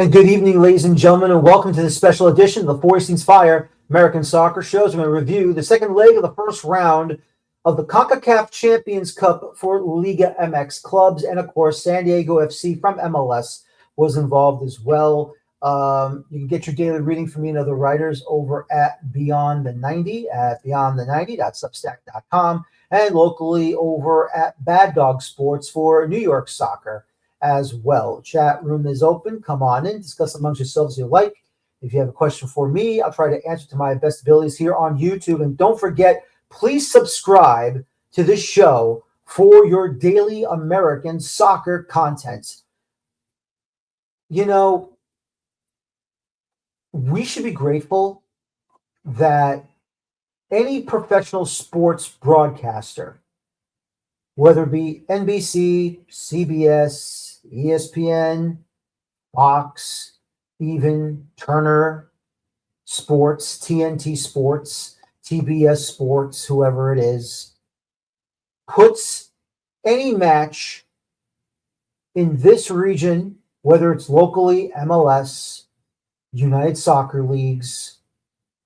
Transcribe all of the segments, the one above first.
And good evening, ladies and gentlemen, and welcome to this special edition of the Four Seasons Fire American Soccer Shows. We're going to review the second leg of the first round of the CONCACAF Champions Cup for Liga MX clubs. And, of course, San Diego FC from MLS was involved as well. You can get your daily reading from me and other writers over at Beyond the 90 at beyondthe90.substack.com and locally over at Bad Dog Sports for New York soccer as well. Chat room is open. Come on in, discuss amongst yourselves if you like. If you have a question for me, I'll try to answer to my best abilities here on YouTube. And don't forget, please subscribe to this show for your daily American soccer content. You know, we should be grateful that any professional sports broadcaster, whether it be NBC, CBS, ESPN, Fox, even Turner Sports, TNT Sports, TBS Sports, whoever it is, puts any match in this region, whether it's locally MLS, United Soccer Leagues,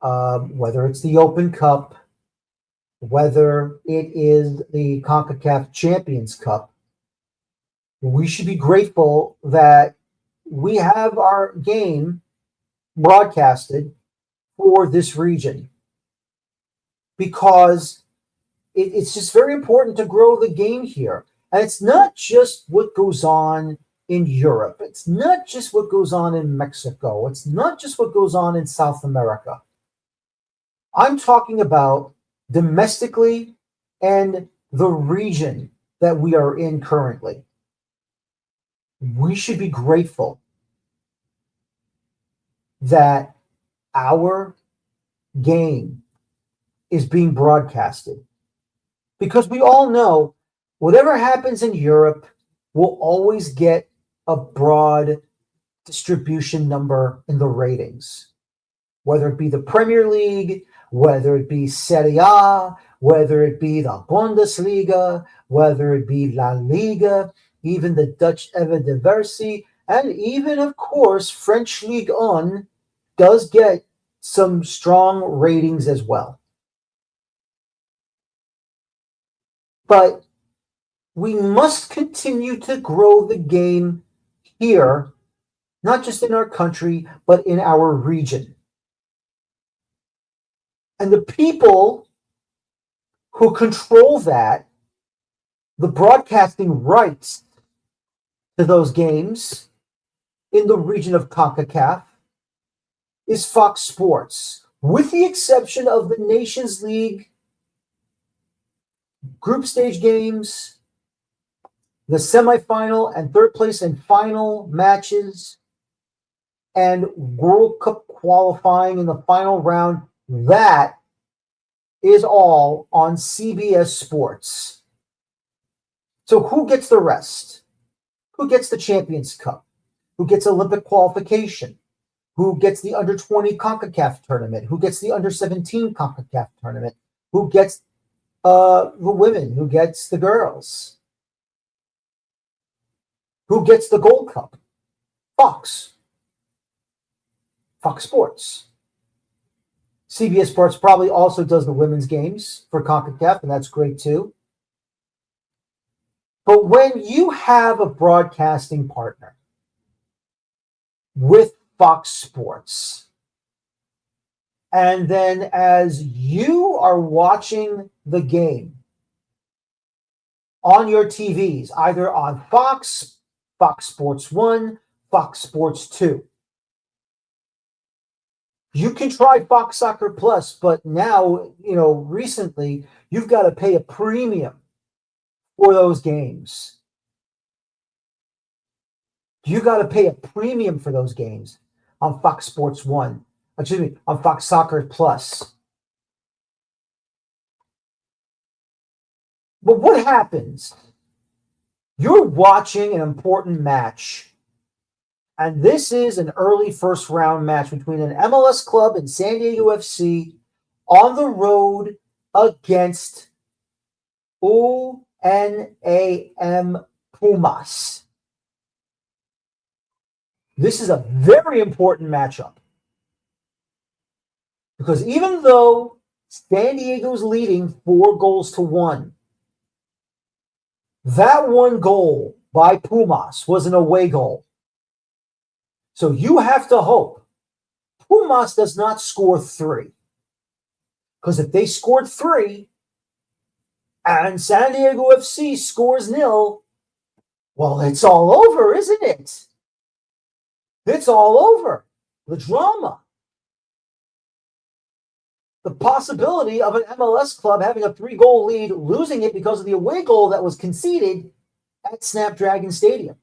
whether it's the Open Cup, whether it is the CONCACAF Champions Cup, we should be grateful that we have our game broadcasted for this region, because it's just very important to grow the game here. And it's not just what goes on in Europe. It's not just what goes on in Mexico. It's not just what goes on in South America. I'm talking about domestically and the region that we are in currently. We should be grateful that our game is being broadcasted, because we all know whatever happens in Europe will always get a broad distribution number in the ratings, whether it be the Premier League, whether it be Serie A, whether it be the Bundesliga, whether it be La Liga, even the Dutch Eredivisie, and even, of course, French Ligue 1 does get some strong ratings as well. But we must continue to grow the game here, not just in our country, but in our region. And the people who control that, the broadcasting rights to those games in the region of CONCACAF, is Fox Sports, with the exception of the Nations League group stage games, the semifinal and third place and final matches, and World Cup qualifying in the final round. That is all on CBS Sports. So who gets the rest? Who gets the Champions Cup? Who gets Olympic qualification? Who gets the under-20 CONCACAF tournament? Who gets the under-17 CONCACAF tournament? Who gets the women? Who gets the girls? Who gets the Gold Cup? Fox Sports. CBS Sports probably also does the women's games for CONCACAF, and that's great too. But when you have a broadcasting partner with Fox Sports, and then as you are watching the game on your TVs, either on Fox, Fox Sports 1, Fox Sports 2, you can try Fox Soccer Plus, but now, recently, you've got to pay a premium for those games. You got to pay a premium for those games on Fox Sports 1. On Fox Soccer Plus. But what happens? You're watching an important match, and this is an early first round match between an MLS club and San Diego FC on the road against UNAM Pumas. This is a very important matchup because even though San Diego's leading 4-1, that one goal by Pumas was an away goal. So you have to hope Pumas does not score 3. Because if they scored 3 and San Diego FC scores 0, well, it's all over, isn't it? It's all over. The drama. The possibility of an MLS club having a 3-goal lead, losing it because of the away goal that was conceded at Snapdragon Stadium.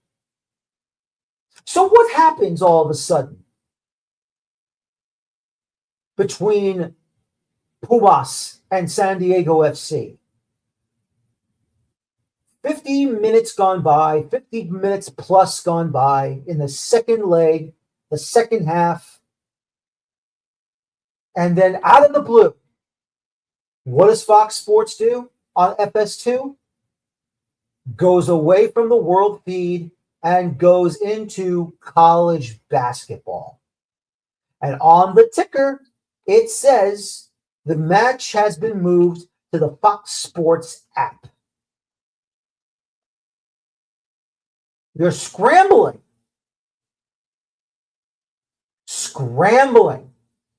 So what happens all of a sudden between Pumas and San Diego FC? 50 minutes gone by, 50 minutes plus gone by in the second leg, the second half. And then out of the blue, what does Fox Sports do on FS2? Goes away from the world feed and goes into college basketball. And on the ticker, it says the match has been moved to the Fox Sports app. They're scrambling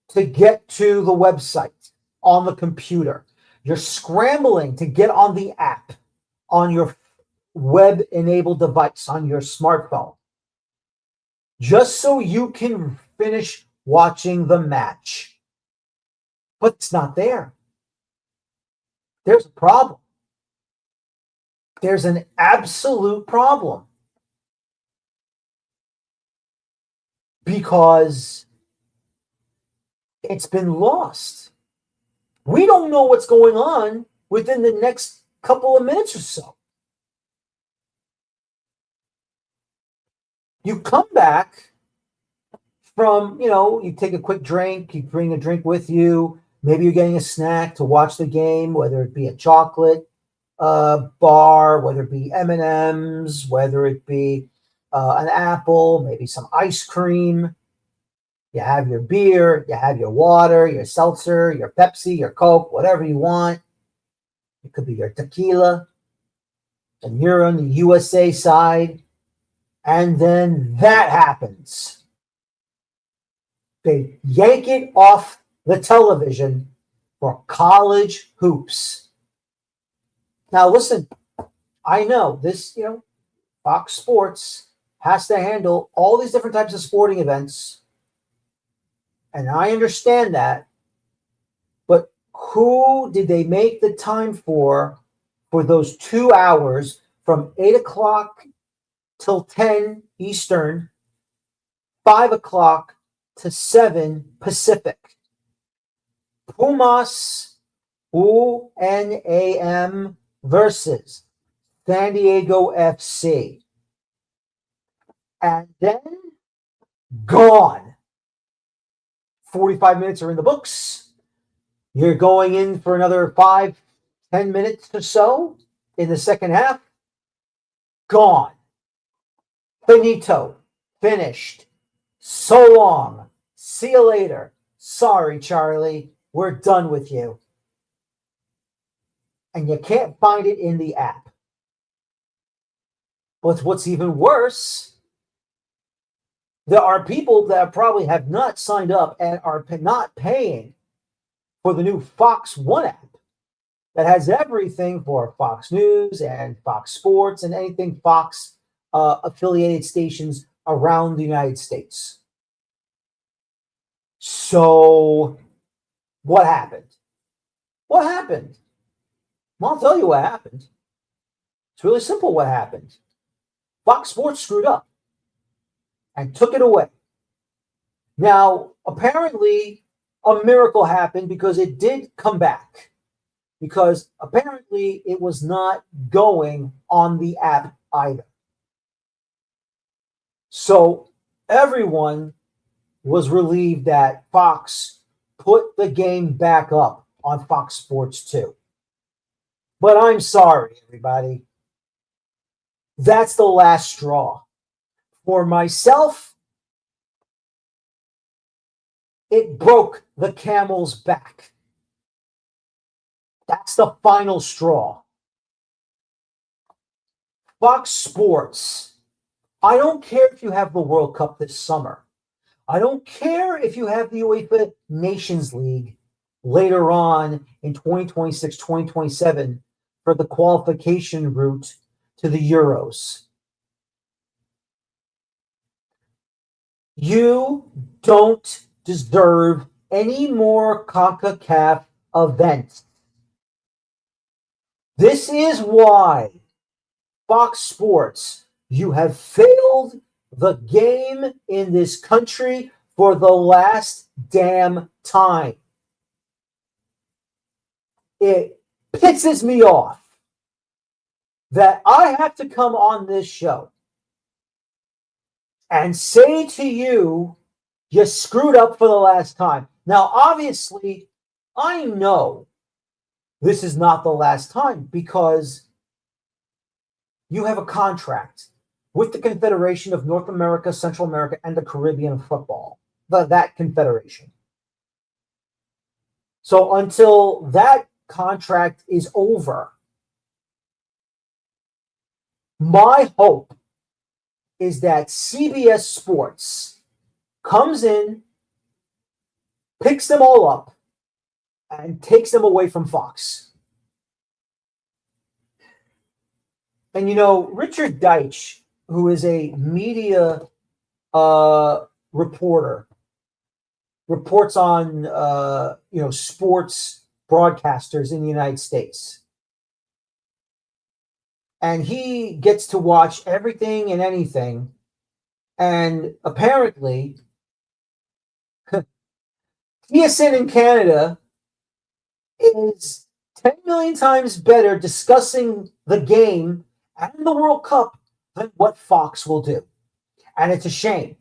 to get to the website on the computer. You're scrambling to get on the app on your web-enabled device, on your smartphone, just so you can finish watching the match. But it's not there. There's a problem. There's an absolute problem. Because it's been lost. We don't know what's going on within the next couple of minutes or so. You come back from, you take a quick drink, you bring a drink with you, maybe you're getting a snack to watch the game, whether it be a chocolate bar, whether it be M&Ms, whether it be an apple, maybe some ice cream. You have your beer, you have your water, your seltzer, your Pepsi, your Coke, whatever you want. It could be your tequila. And you're on the USA side. And then that happens. They yank it off the television for college hoops. Now, listen, I know this, Fox Sports has to handle all these different types of sporting events. And I understand that. But who did they make the time for those 2 hours from 8 o'clock till 10 Eastern, 5 o'clock to 7 Pacific? Pumas UNAM versus San Diego FC. And then gone. 45 minutes are in the books. You're going in for another 5-10 minutes or so in the second half. Gone. Finito. Finished. So long. See you later. Sorry, Charlie. We're done with you. And you can't find it in the app. But what's even worse, there are people that probably have not signed up and are not paying for the new Fox One app that has everything for Fox News and Fox Sports and anything Fox affiliated stations around the United States. So what happened? What happened? Well, I'll tell you what happened. It's really simple what happened. Fox Sports screwed up and took it away. Now, apparently, a miracle happened because it did come back. Because apparently it was not going on the app either. So everyone was relieved that Fox put the game back up on Fox Sports 2. But I'm sorry, everybody. That's the last straw. For myself It broke the camel's back. That's the final straw. Fox Sports, I don't care if you have the World Cup this summer. I don't care if you have the UEFA Nations League later on in 2026, 2027 for the qualification route to the Euros. You don't deserve any more CONCACAF events. This is why, Fox Sports, you have failed the game in this country for the last damn time. It pisses me off that I have to come on this show and say to you, you screwed up for the last time. Now, obviously, I know this is not the last time because you have a contract with the Confederation of North America, Central America, and the Caribbean football, that confederation. So until that contract is over, my hope is that CBS Sports comes in, picks them all up, and takes them away from Fox. And Richard Deitch, who is a media reporter, reports on sports broadcasters in the United States. And he gets to watch everything and anything. And apparently, TSN in Canada is 10 million times better discussing the game and the World Cup than what Fox will do. And it's a shame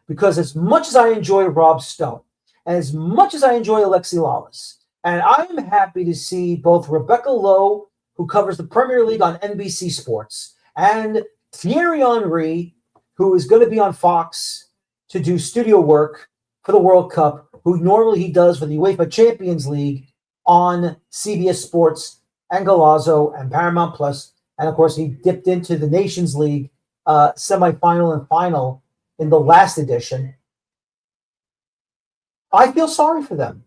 because as much as I enjoy Rob Stone and as much as I enjoy Alexi Lawless, and I'm happy to see both Rebecca Lowe, who covers the Premier League on NBC Sports, and Thierry Henry, who is going to be on Fox to do studio work for the World Cup, who normally he does for the UEFA Champions League on CBS Sports and Galazzo and Paramount Plus. And of course, he dipped into the Nations League semifinal and final in the last edition. I feel sorry for them.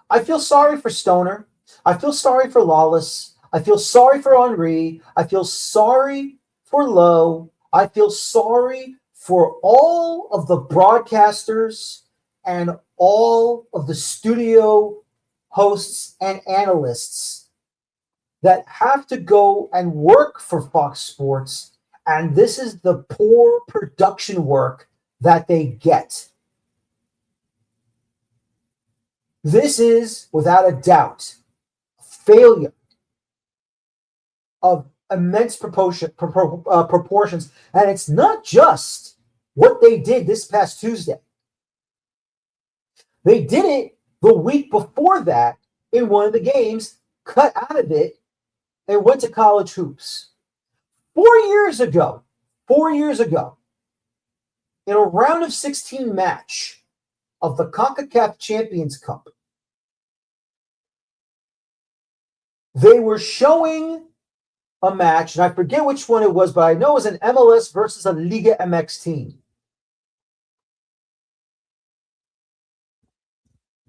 I feel sorry for Stoner. I feel sorry for Lawless. I feel sorry for Henry. I feel sorry for Lowe. I feel sorry for all of the broadcasters and all of the studio hosts and analysts that have to go and work for Fox Sports, and this is the poor production work that they get. This is, without a doubt, a failure of immense proportions, and it's not just what they did this past Tuesday. They did it the week before that in one of the games, cut out of it, and went to college hoops. 4 years ago, in a round of 16 match of the CONCACAF Champions Cup, they were showing a match, and I forget which one it was, but I know it was an MLS versus a Liga MX team.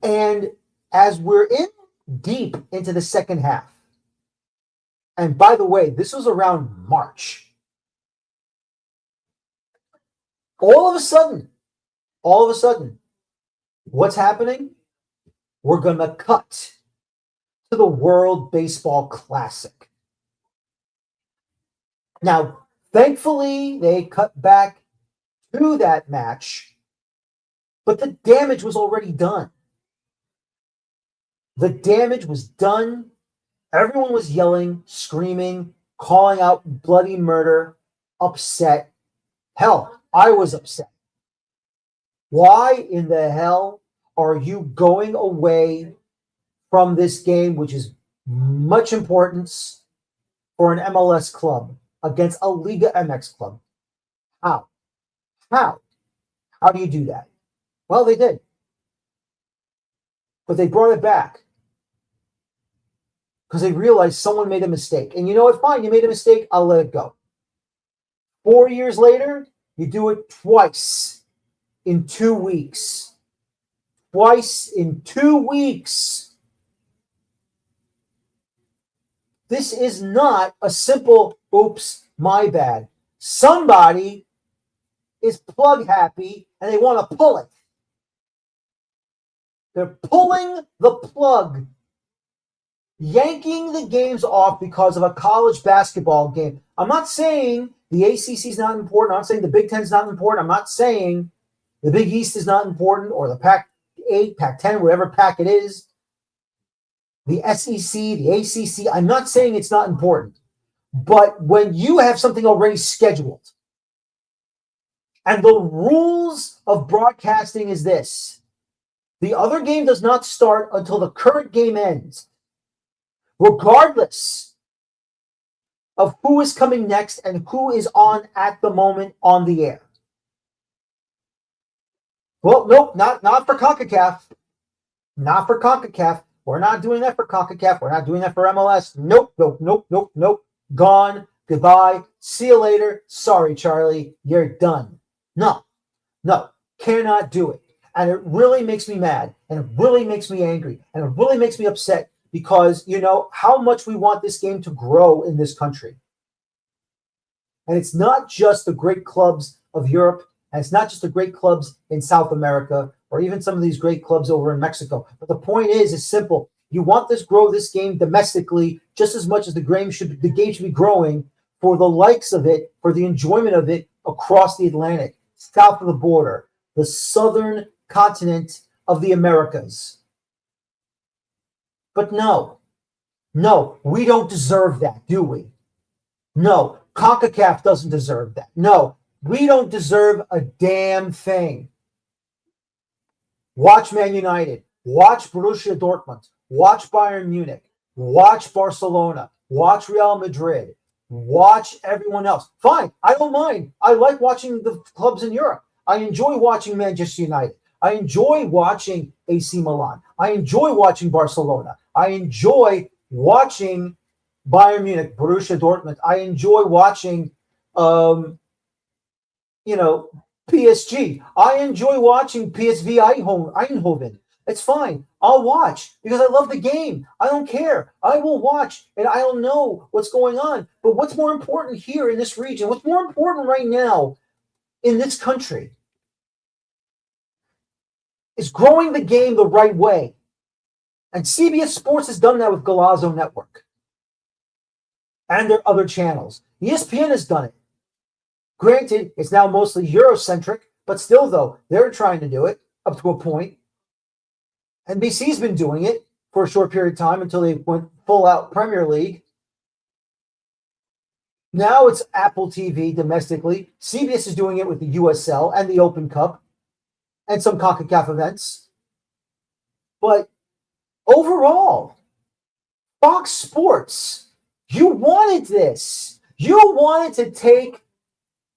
And as we're in deep into the second half, and by the way, this was around March, all of a sudden, what's happening? We're going to cut to the World Baseball Classic. Now, thankfully, they cut back to that match, but the damage was already done. The damage was done. Everyone was yelling, screaming, calling out bloody murder, upset. Hell, I was upset. Why in the hell are you going away from this game, which is much importance for an MLS club against a Liga MX club? How? How do you do that? Well, they did. But they brought it back because they realized someone made a mistake. And you know what? Fine, you made a mistake. I'll let it go. 4 years later, you do it twice in 2 weeks. Twice in 2 weeks. This is not a simple, oops, my bad. Somebody is plug happy and they want to pull it. They're pulling the plug, yanking the games off because of a college basketball game. I'm not saying the ACC is not important. I'm not saying the Big Ten is not important. I'm not saying the Big East is not important, or the Pac-8, Pac-10, whatever pack it is, the SEC, the ACC. I'm not saying it's not important. But when you have something already scheduled, and the rules of broadcasting is this: the other game does not start until the current game ends, regardless of who is coming next and who is on at the moment on the air. Well, nope, not for CONCACAF. Not for CONCACAF. We're not doing that for CONCACAF. We're not doing that for MLS. Nope. Gone. Goodbye. See you later. Sorry, Charlie. You're done. No. Cannot do it. And it really makes me mad. And it really makes me angry. And it really makes me upset because, you know, how much we want this game to grow in this country. And it's not just the great clubs of Europe. And it's not just the great clubs in South America or even some of these great clubs over in Mexico. But the point is simple. You want this game domestically just as much as the game should be growing for the likes of it, for the enjoyment of it across the Atlantic, south of the border, the southern continent of the Americas. But no, we don't deserve that, do we? No, CONCACAF doesn't deserve that. No, we don't deserve a damn thing. Watch Man United. Watch Borussia Dortmund. Watch Bayern Munich. Watch Barcelona. Watch Real Madrid. Watch everyone else. Fine, I don't mind. I like watching the clubs in Europe. I enjoy watching Manchester United. I enjoy watching AC Milan. I enjoy watching Barcelona. I enjoy watching Bayern Munich, Borussia Dortmund. I enjoy watching, PSG. I enjoy watching PSV Eindhoven. It's fine. I'll watch because I love the game. I don't care. I will watch and I'll know what's going on. But what's more important here in this region? What's more important right now in this country is growing the game the right way. And CBS Sports has done that with Golazo Network and their other channels. ESPN has done it. Granted, it's now mostly Eurocentric, but still, though, they're trying to do it up to a point. NBC's been doing it for a short period of time until they went full-out Premier League. Now it's Apple TV domestically. CBS is doing it with the USL and the Open Cup and some CONCACAF events. But overall, Fox Sports, you wanted this. You wanted to take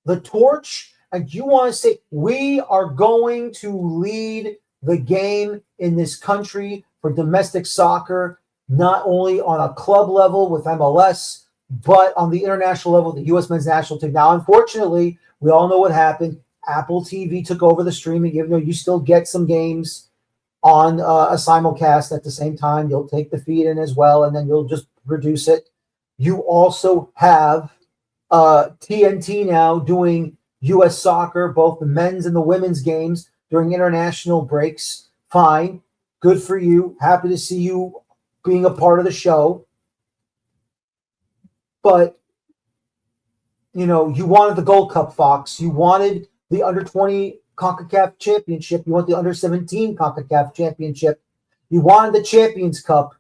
the torch and you want to say, we are going to lead the game in this country for domestic soccer, not only on a club level with MLS, but on the international level, the U.S. men's national team. Now, unfortunately, we all know what happened. Apple TV took over the streaming, even though you still get some games on a simulcast at the same time. You'll take the feed in as well, and then you'll just produce it. You also have TNT now doing U.S. soccer, both the men's and the women's games during international breaks. Fine. Good for you. Happy to see you being a part of the show. But, you wanted the Gold Cup, Fox. You wanted the under-20 CONCACAF Championship. You want the under-17 CONCACAF Championship. You wanted the Champions Cup.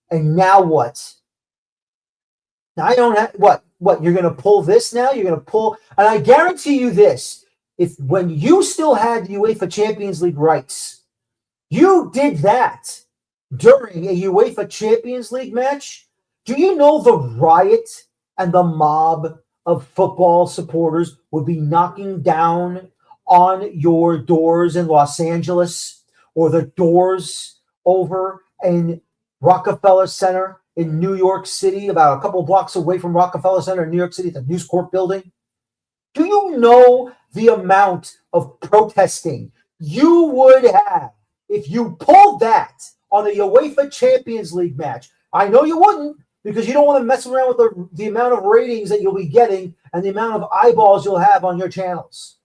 And now what? Now I don't have... What? You're going to pull this now? You're going to pull... And I guarantee you this. When you still had the UEFA Champions League rights, you did that during a UEFA Champions League match, do you know the riot and the mob of football supporters would be knocking down on your doors in Los Angeles or the doors over in Rockefeller Center in New York City, about a couple of blocks away from Rockefeller Center in New York City, the News Corp building. Do you know the amount of protesting you would have if you pulled that on a UEFA Champions League match? I know you wouldn't, because you don't want to mess around with the amount of ratings that you'll be getting and the amount of eyeballs you'll have on your channels.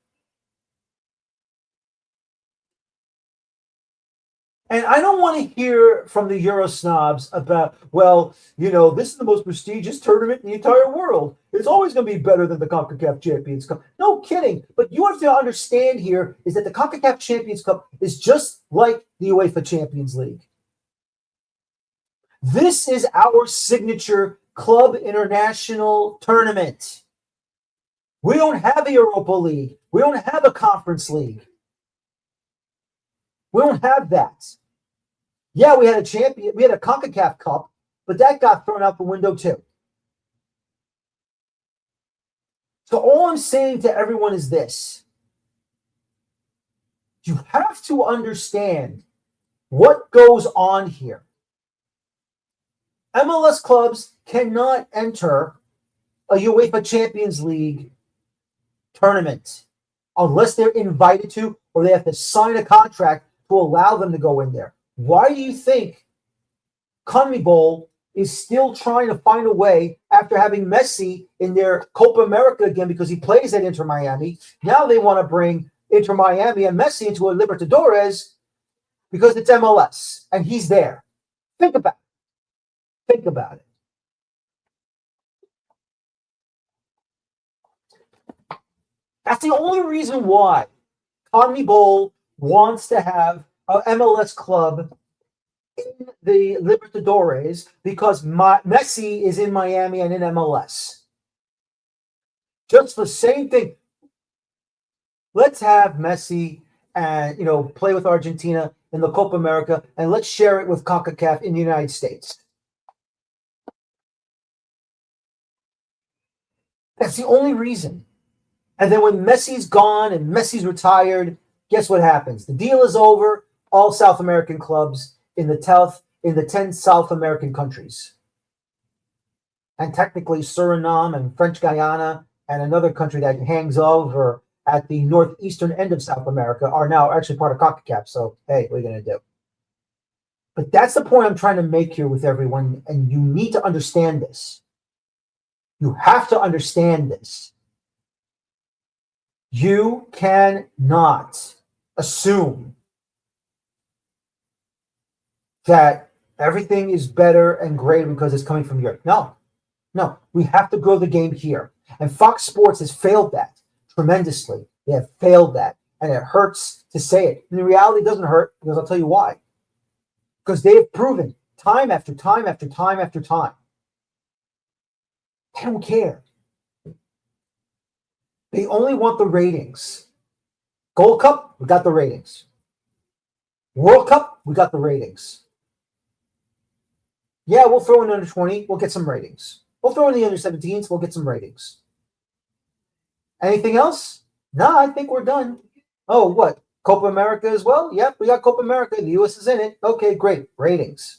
And I don't want to hear from the Euro snobs about, well, this is the most prestigious tournament in the entire world. It's always going to be better than the CONCACAF Champions Cup. No kidding. But you have to understand here is that the CONCACAF Champions Cup is just like the UEFA Champions League. This is our signature club international tournament. We don't have a Europa League. We don't have a Conference League. We don't have that. Yeah, we had a CONCACAF Cup, but that got thrown out the window too. So all I'm saying to everyone is this. You have to understand what goes on here. MLS clubs cannot enter a UEFA Champions League tournament unless they're invited to, or they have to sign a contract to allow them to go in there. Why do you think CONMEBOL is still trying to find a way after having Messi in their Copa America again because he plays at Inter Miami? Now they want to bring Inter Miami and Messi into a Libertadores because it's MLS and he's there. Think about it. Think about it. That's the only reason why CONMEBOL wants to have an MLS club in the Libertadores, because Messi is in Miami and in MLS. Just the same thing. Let's have Messi and play with Argentina in the Copa America, and let's share it with CONCACAF in the United States. That's the only reason. And then when Messi's gone and Messi's retired, guess what happens? The deal is over. All South American clubs in the 10 South American countries. And technically Suriname and French Guyana and another country that hangs over at the northeastern end of South America are now actually part of CONCACAF. So, hey, what are you going to do? But that's the point I'm trying to make here with everyone, and you need to understand this. You have to understand this. You cannot assume that everything is better and great because it's coming from Europe. No, we have to grow the game here. And Fox Sports has failed that tremendously. They have failed that. And it hurts to say it. And in reality, it doesn't hurt, because I'll tell you why. Because they have proven time after time after time after time. They don't care. They only want the ratings. Gold Cup, we got the ratings. World Cup, we got the ratings. Yeah, we'll throw in under 20, we'll get some ratings. We'll throw in the under 17s, we'll get some ratings. Anything else? No, I think we're done. Oh, what? Copa America as well? Yep, we got Copa America. The U.S. is in it. Okay, great. Ratings.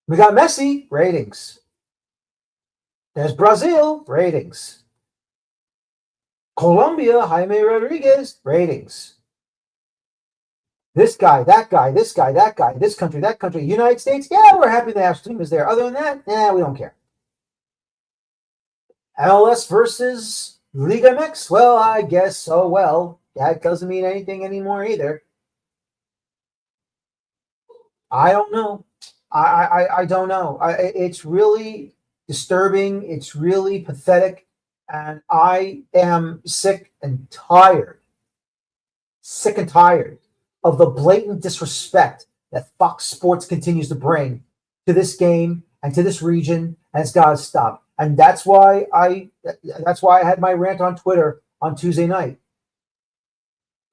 We got Messi. Ratings. There's Brazil. Ratings. Colombia, Jaime Rodriguez. Ratings. This guy, that guy, this guy, that guy, this country, that country. United States, yeah, we're happy the national team is there. Other than that, we don't care. MLS versus Liga MX? Well, I guess, oh well. That doesn't mean anything anymore either. I don't know. I don't know. It's really disturbing. It's really pathetic. And I am sick and tired of the blatant disrespect that Fox Sports continues to bring to this game and to this region, and it's got to stop. And that's why I had my rant on Twitter on Tuesday night.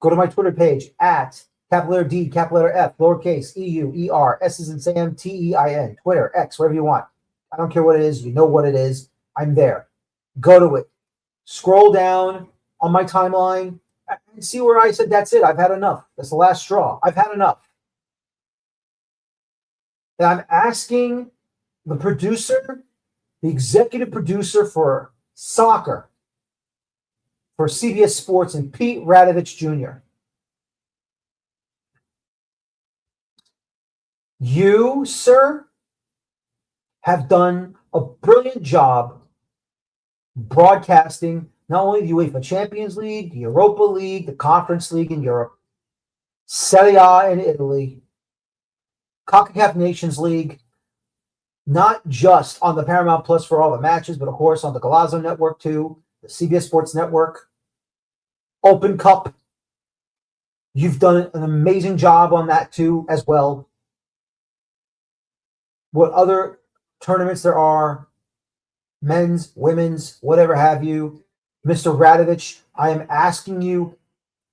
Go to my Twitter page at capital letter D, capital letter F, lowercase EUER, S is in Sam, TEIN, Twitter, X, whatever you want. I don't care what it is. You know what it is. I'm there. Go to it. Scroll down on my timeline and see where I said, that's it. I've had enough. That's the last straw. I've had enough. And I'm asking the producer, the executive producer for soccer for CBS Sports, and Pete Radovich Jr. You, sir, have done a brilliant job broadcasting not only the UEFA Champions League, the Europa League, the Conference League in Europe, Serie A in Italy, CONCACAF Nations League, not just on the Paramount Plus for all the matches, but of course on the Golazo Network too, the CBS Sports Network, Open Cup. You've done an amazing job on that too as well. What other tournaments there are, men's, women's, whatever have you. Mr. Radovich, I am asking you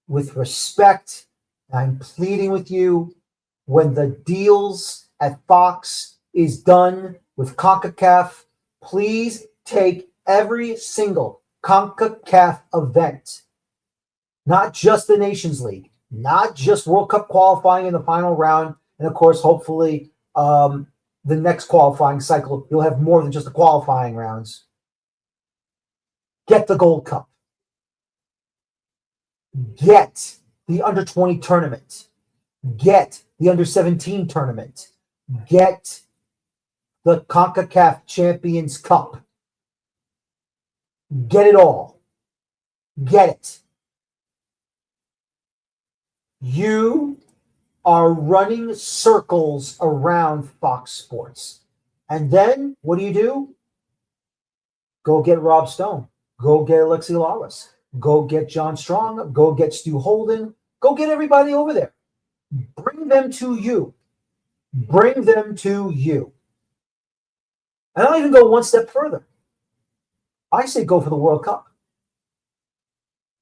with respect, I'm pleading with you, when the deals at Fox is done with CONCACAF, please take every single CONCACAF event, not just the Nations League, not just World Cup qualifying in the final round, and of course, hopefully, the next qualifying cycle, you'll have more than just the qualifying rounds. Get the Gold Cup. Get the Under-20 tournament. Get the Under-17 tournament. Get the CONCACAF Champions Cup. Get it all. Get it. You are running circles around Fox Sports. And then what do? Go get Rob Stone. Go get Alexi Lawless. Go get John Strong. Go get Stu Holden. Go get everybody over there. Bring them to you. Bring them to you. And I'll even go one step further. I say go for the World Cup.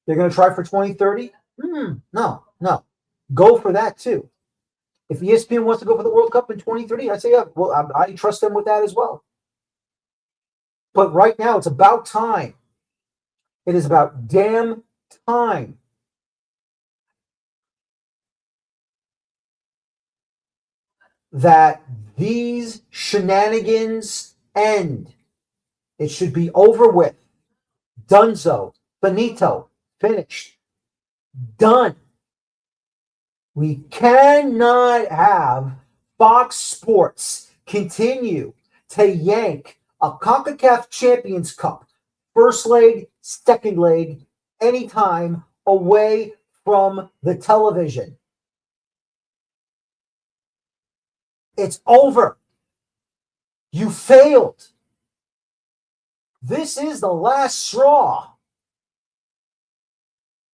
They're going to try for 2030? No. Go for that too. If ESPN wants to go for the World Cup in 2030, I say, yeah, well, I trust them with that as well. But right now, it's about time. It is about damn time that these shenanigans end. It should be over with. Dunzo. Finito. Finished. Done. We cannot have Fox Sports continue to yank a CONCACAF Champions Cup, first leg, second leg, anytime away from the television. It's over. You failed. This is the last straw.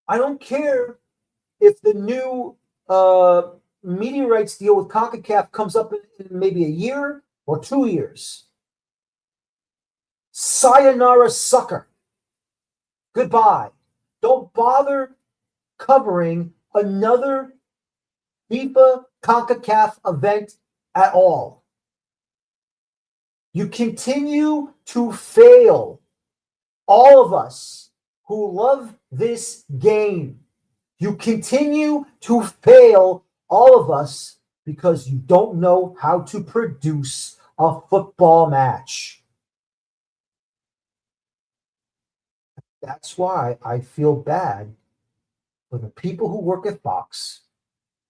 I don't care if the new media rights deal with CONCACAF comes up in maybe a year or 2 years. Sayonara sucker. Goodbye. Don't bother covering another FIFA CONCACAF event at all. You continue to fail all of us who love this game. You continue to fail all of us because you don't know how to produce a football match. That's why I feel bad for the people who work at Fox,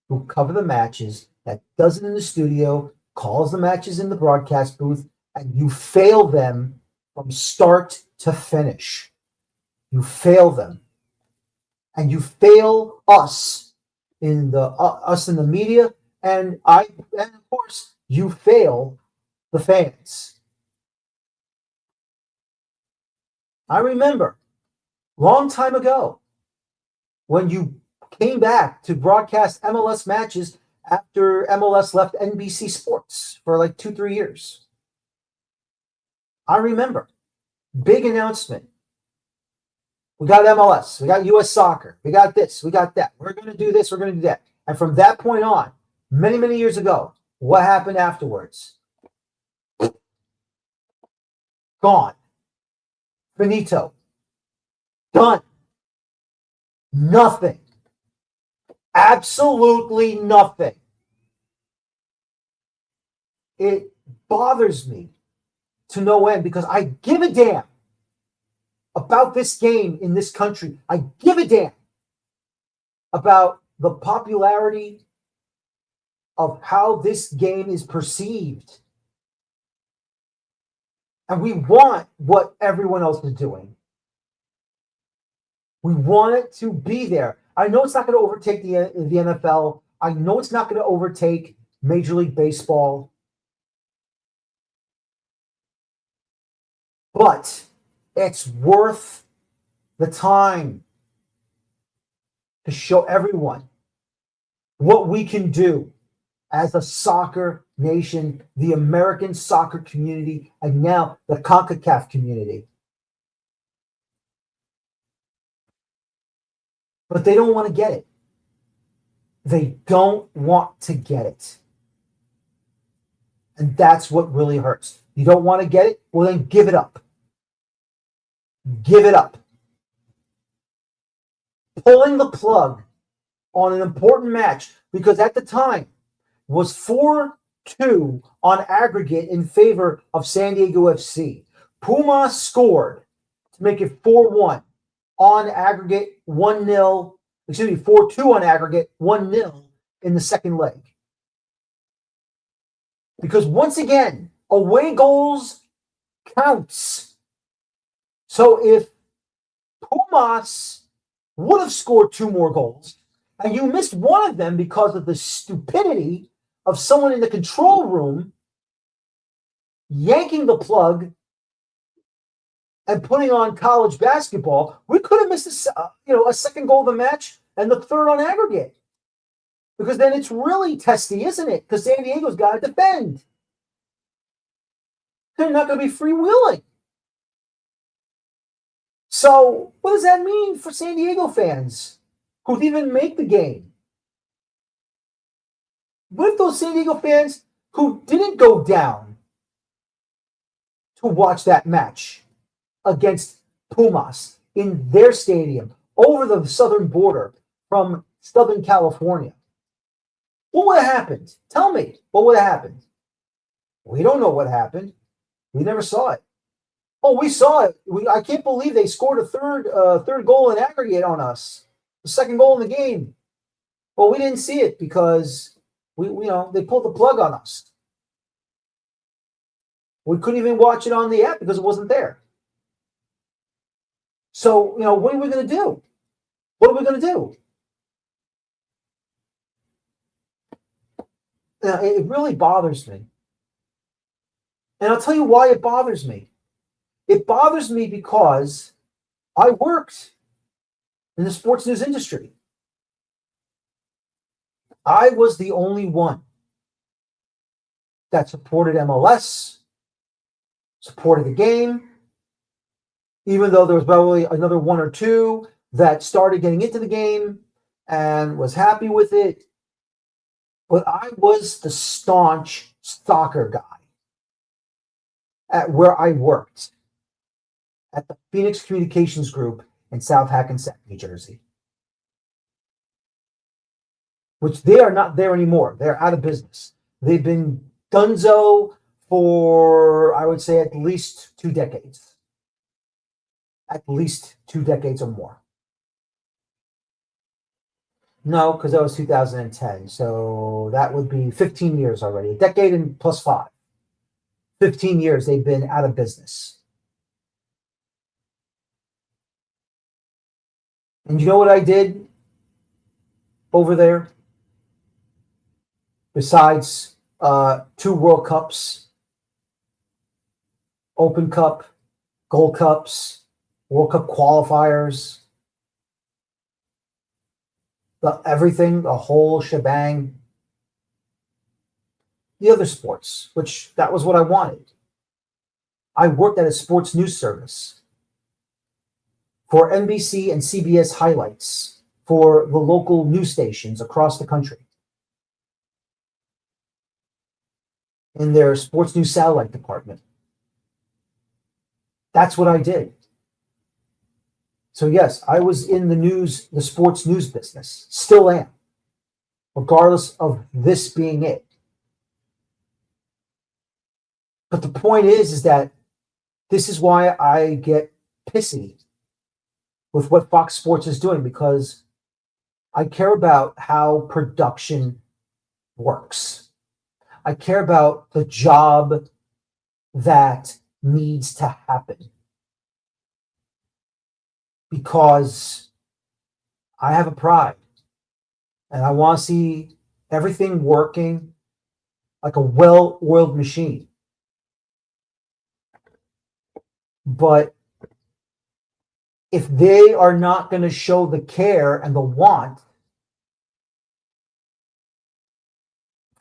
who cover the matches, that does it in the studio, calls the matches in the broadcast booth, and you fail them from start to finish. You fail them. And you fail us in the media, and of course you fail the fans. I remember long time ago when you came back to broadcast MLS matches after MLS left NBC Sports for like 2-3 years. I remember big announcement. We got MLS. We got U.S. Soccer. We got this. We got that. We're going to do this. We're going to do that. And from that point on, many, many years ago, what happened afterwards? Gone. Finito. Done. Nothing. Absolutely nothing. it bothers me to no end because I give a damn about this game in this country. I give a damn about the popularity of how this game is perceived. And we want what everyone else is doing. We want it to be there. I know it's not going to overtake the NFL. I know it's not going to overtake Major League Baseball. But it's worth the time to show everyone what we can do as a soccer nation, the American soccer community, and now the CONCACAF community. But they don't want to get it. They don't want to get it. And that's what really hurts. You don't want to get it? Well, then give it up. Give it up. Pulling the plug on an important match, because at the time was 4-2 on aggregate in favor of San Diego FC. Puma scored to make it 4-1 on aggregate, 1-0, 4-2 on aggregate, 1-0 in the second leg. Because once again, away goals counts. So if Pumas would have scored 2 more goals, and you missed one of them because of the stupidity of someone in the control room yanking the plug and putting on college basketball, we could have missed a second goal of the match and the third on aggregate. Because then it's really testy, isn't it? Because San Diego's got to defend. They're not going to be freewheeling. So what does that mean for San Diego fans who even make the game? What if those San Diego fans who didn't go down to watch that match against Pumas in their stadium over the southern border from Southern California, what would have happened? Tell me, what would have happened? We don't know what happened. We never saw it. Oh, we saw it. I can't believe they scored a third goal in aggregate on us. The second goal in the game. Well, we didn't see it because they pulled the plug on us. We couldn't even watch it on the app because it wasn't there. So, what are we going to do? What are we going to do? It really bothers me. And I'll tell you why it bothers me. It bothers me because I worked in the sports news industry. I was the only one that supported MLS, supported the game, even though there was probably another one or two that started getting into the game and was happy with it. But I was the staunch soccer guy at where I worked, at the Phoenix Communications Group in South Hackensack, New Jersey. Which they are not there anymore. They're out of business. They've been donezo for, I would say, at least 2 decades. At least 2 decades or more. No, because that was 2010. So that would be 15 years already. A decade and plus 5. 15 years they've been out of business. And you know what I did over there? Besides 2 World Cups, Open Cup, Gold Cups, World Cup qualifiers, everything, the whole shebang. The other sports, which that was what I wanted. I worked at a sports news service for NBC and CBS highlights for the local news stations across the country. In their sports news satellite department. That's what I did. So yes, I was in the sports news business. Still am. Regardless of this being it. But the point is that this is why I get pissy with what Fox Sports is doing, because I care about how production works. I care about the job that needs to happen, because I have a pride and I want to see everything working like a well-oiled machine. But if they are not going to show the care and the want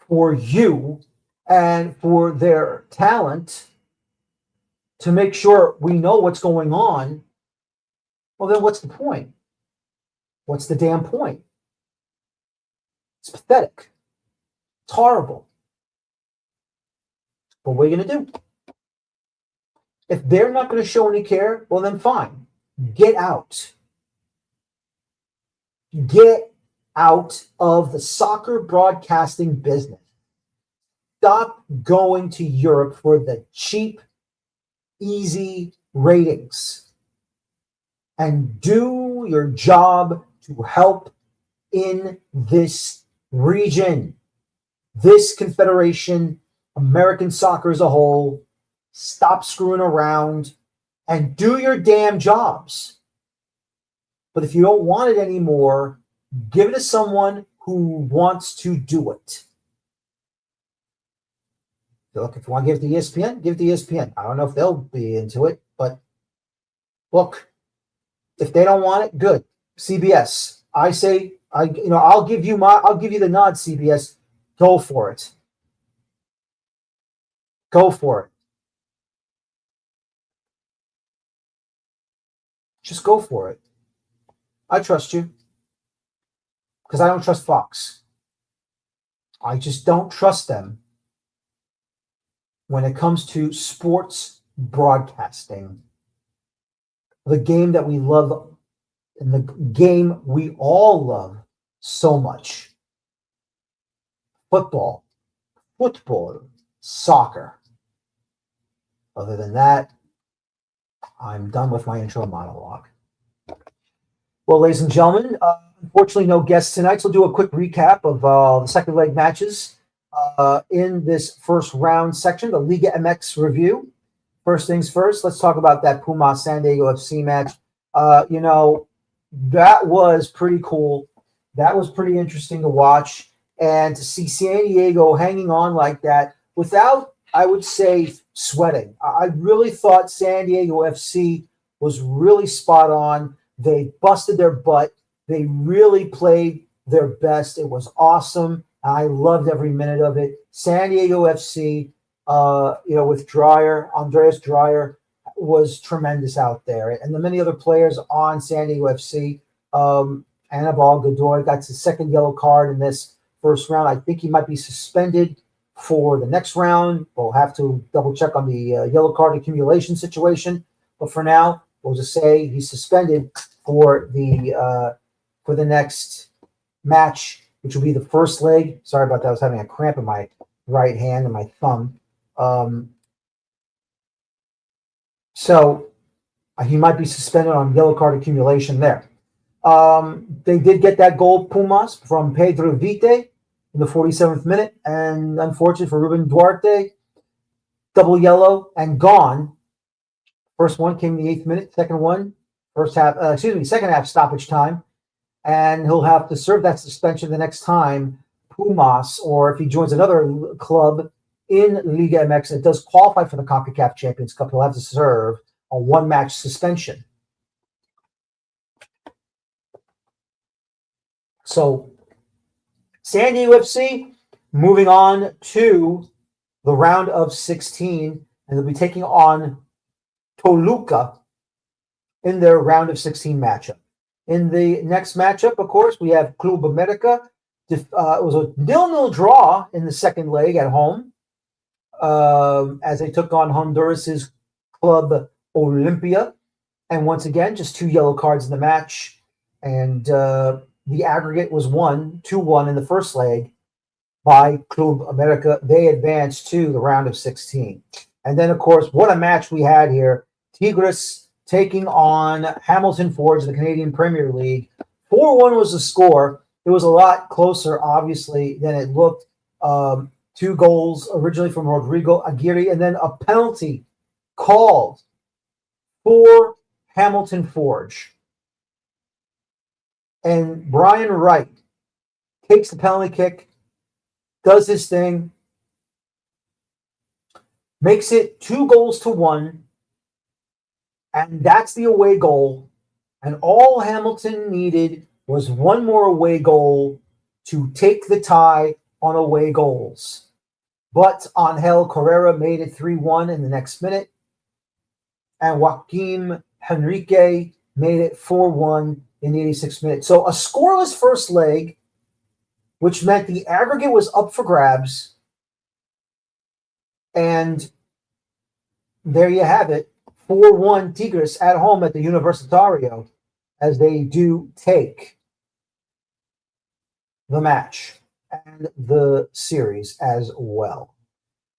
for you and for their talent to make sure we know what's going on, well, then what's the point? What's the damn point? It's pathetic. It's horrible. But what are you going to do? If they're not going to show any care, well, then fine. Get out. Get out of the soccer broadcasting business. Stop going to Europe for the cheap, easy ratings. And do your job to help in this region, this confederation, American soccer as a whole. Stop screwing around and do your damn jobs. But if you don't want it anymore, give it to someone who wants to do it. Look, if you want to give it to ESPN, give it to ESPN. I don't know if they'll be into it, but look, if they don't want it, good. CBS. I'll give you the nod, CBS. Go for it. Go for it. Just go for it. I trust you. Because I don't trust Fox. I just don't trust them when it comes to sports broadcasting. The game that we love and the game we all love so much. Football, soccer. Other than that, I'm done with my intro monologue. Well, ladies and gentlemen, unfortunately no guests tonight, so we'll do a quick recap of the second leg matches in this first round section, the Liga MX review. First things first, let's talk about that Pumas San Diego FC match. That was pretty cool. That was pretty interesting to watch. And to see San Diego hanging on like that without, I would say, sweating. I really thought San Diego FC was really spot on. They busted their butt. They really played their best. It was awesome. I loved every minute of it. San Diego FC, with Andreas Dreyer was tremendous out there. And the many other players on San Diego FC, Anibal Godoy got his second yellow card in this first round. I think he might be suspended for the next round. We'll have to double check on the yellow card accumulation situation. But for now, we'll just say he's suspended for the next match, which will be the first leg. Sorry about that. I was having a cramp in my right hand and my thumb. So he might be suspended on yellow card accumulation there. They did get that goal, Pumas, from Pedro Vite in the 47th minute. And unfortunately for Ruben Duarte, double yellow and gone. First one came in the 8th minute. Second one, second half stoppage time. And he'll have to serve that suspension the next time Pumas, or if he joins another club in Liga MX that does qualify for the CONCACAF Champions Cup, he'll have to serve a one-match suspension. So, San Diego FC moving on to the round of 16, and they'll be taking on Toluca in their round of 16 matchup. In the next matchup, of course, we have Club America. It was a 0-0 draw in the second leg at home as they took on Honduras's Club Olimpia. And once again, just 2 yellow cards in the match. And the aggregate was 2-1 in the first leg by Club America. They advanced to the round of 16. And then, of course, what a match we had here. Tigres taking on Hamilton Forge, the Canadian Premier League. 4-1 was the score. It was a lot closer, obviously, than it looked. 2 goals originally from Rodrigo Aguirre, and then a penalty called for Hamilton Forge. And Brian Wright takes the penalty kick, does his thing, makes it 2-1, and that's the away goal. And all Hamilton needed was one more away goal to take the tie on away goals. But Angel Carrera made it 3-1 in the next minute, and Joaquim Henrique made it 4-1 in the 86th minute. So a scoreless first leg, which meant the aggregate was up for grabs. And there you have it, 4-1 Tigres at home at the Universitario, as they do take the match and the series as well.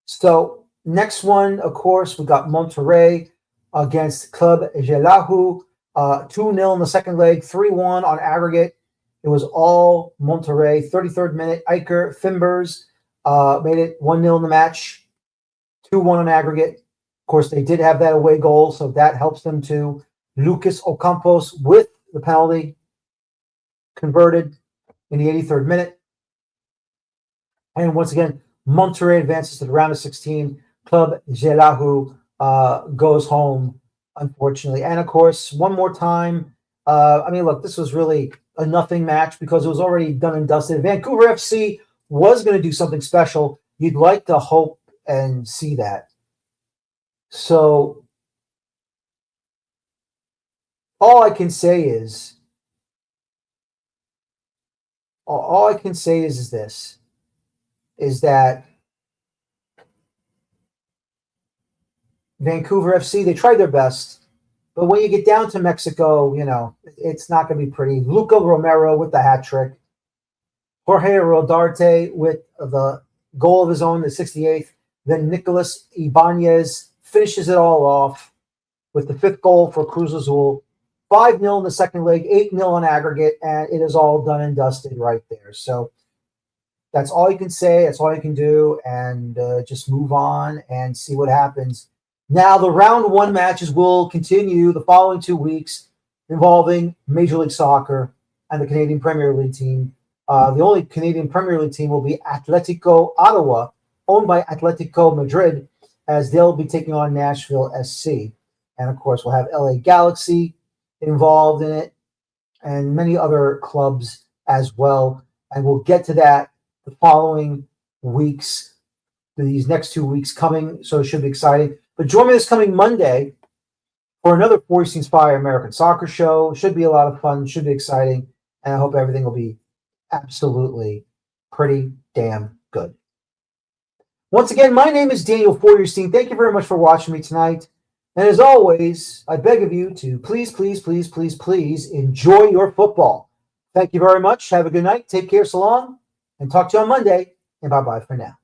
So next one, of course, we got Monterrey against Club Gelahu. 2-0 in the second leg, 3-1 on aggregate. It was all Monterrey. 33rd minute, Iker Fimbers made it 1-0 in the match, 2-1 on aggregate. Of course, they did have that away goal, so that helps them too. Lucas Ocampos with the penalty converted in the 83rd minute. And once again, Monterrey advances to the round of 16. Club Gelahu goes home, unfortunately. And of course, one more time, look, this was really a nothing match because it was already done and dusted. Vancouver FC was going to do something special. You'd like to hope and see that. So all I can say is this, is that Vancouver FC, they tried their best, but when you get down to Mexico, it's not going to be pretty. Luca Romero with the hat trick. Jorge Rodarte with the goal of his own, the 68th. Then Nicolas Ibanez finishes it all off with the 5th goal for Cruz Azul. 5-0 in the second leg, 8-0 on aggregate, and it is all done and dusted right there. So that's all you can say. That's all you can do, and just move on and see what happens. Now, the round 1 matches will continue the following 2 weeks involving Major League Soccer and the Canadian Premier League team. The only Canadian Premier League team will be Atletico Ottawa, owned by Atletico Madrid, as they'll be taking on Nashville SC. And, of course, we'll have LA Galaxy involved in it and many other clubs as well. And we'll get to that the following weeks, these next 2 weeks coming, so it should be exciting. But join me this coming Monday for another Four Seasons Fire American Soccer show. Should be a lot of fun, should be exciting, and I hope everything will be absolutely pretty damn good. Once again, my name is Daniel Feuerstein. Thank you very much for watching me tonight. And as always, I beg of you to please, please, please, please, please enjoy your football. Thank you very much. Have a good night. Take care. So long. And talk to you on Monday. And bye-bye for now.